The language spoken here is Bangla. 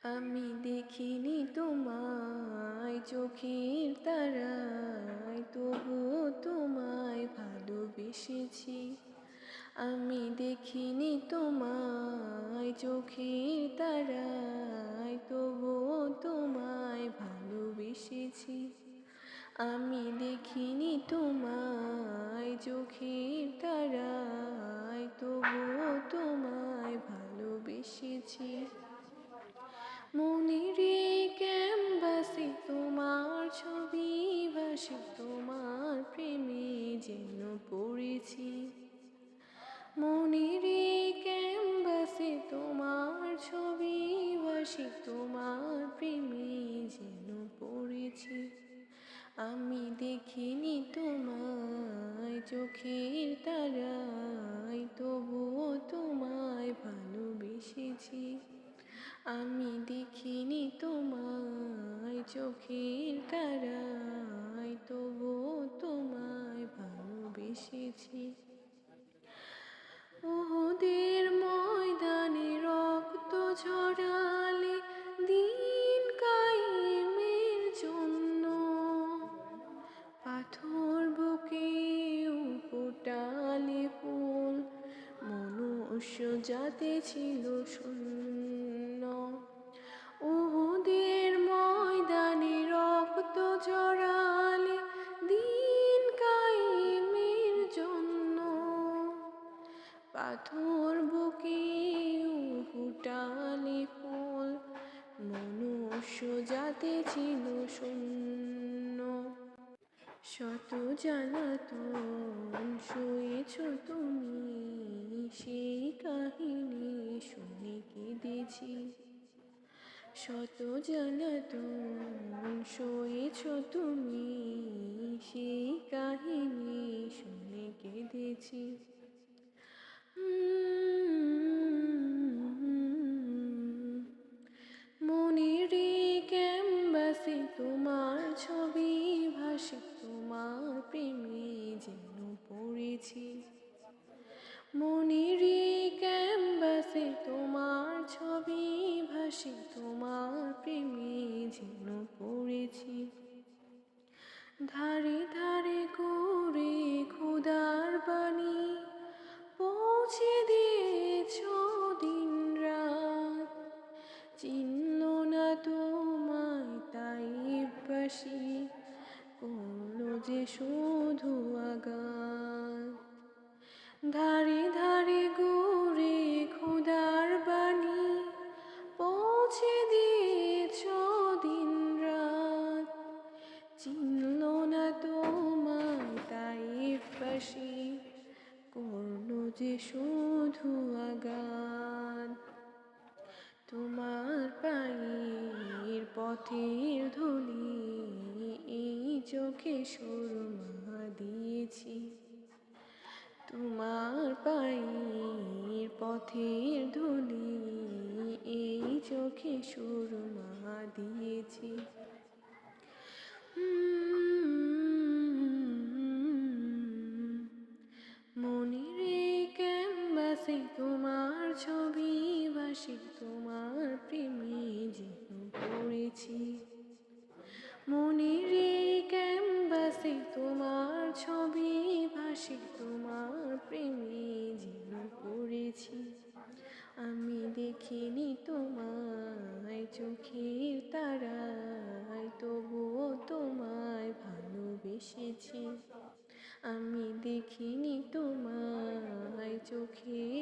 আমি দেখিনি তোমায় চোখের তারায়, তবুও তোমায় ভালোবেসেছি। আমি দেখিনি তোমায় চোখের তারায়, তবুও তোমায় ভালোবেসেছি। আমি দেখিনি তোমায় চোখের তারায়, তবুও তোমায় ভালোবেসেছি। মনের ক্যানভাসে তোমার ছবি ভাসে, তোমার প্রেমে যেন পড়েছি। মনের ক্যানভাসে তোমার ছবি ভাসে, তোমার প্রেমে যেন পড়েছি। আমি দেখিনি তোমায় চোখের তারায়, তবুও তোমায় ভালোবেসেছি। আমি দেখিনি তোমায় চোখের তারায়, তবুও তোমায় ভালোবেসেছি। উহুদের ময়দানে রক্ত ঝরালে দিন কায়েমের জন্য, পাথর বুকেও ফোটালে ফুল, মনুষ্য জাতি ছিল শূন্য। উহুদের ময়দানে রক্ত ঝরালে দিন কায়েমের জন্য, পাথর বুকেও ফুটালে ফুল, মনুষ্য জাতি ছিল শূন্য। শত জ্বালাতন সয়েছ তুমি, সেই কাহিনী শুনে কেঁদেছি। শত জ্বালাতন সয়েছ তুমি, সেই কাহিনী শুনে কেঁদেছি। মনের ক্যানভাসে তোমার ছবি ভাসে, তোমার প্রেমে যেন পড়েছি। মনের ক্যানভাসে তোমার ছবি ভাসে, তোমার প্রেমে যেন পড়েছি। ধারে ধারে ঘুরে খোদার বাণী পৌঁছে দিয়েছ দিন রাত। চিনল না তোমায় তাইফবাসী, করলো যে শুধু আঘাত। ধারে ধারে ঘুরে খোদার বাণী পৌঁছে দিয়েছ দিন রাত। চিনল না তোমায় তাইফবাসী, করলো যে শুধু আঘাত। তোমার পায়ের পথের ধুলি এই চোখে সুরমা দিয়েছি। তোমার পায়ের পথের ধুলি এই চোখে সুরমা দিয়েছি। মনের ক্যানভাসে তোমার ছবি ভাসে, তোমার প্রেমে যেন পড়েছি। মনের ক্যানভাসে তোমার ছবি ভাসে, তোমার প্রেমে যেন পড়েছি। আমি দেখিনি তোমায় চোখের তারায়, তবুও তোমায় ভালোবেসেছি। আমি দেখিনি তোমায় চোখের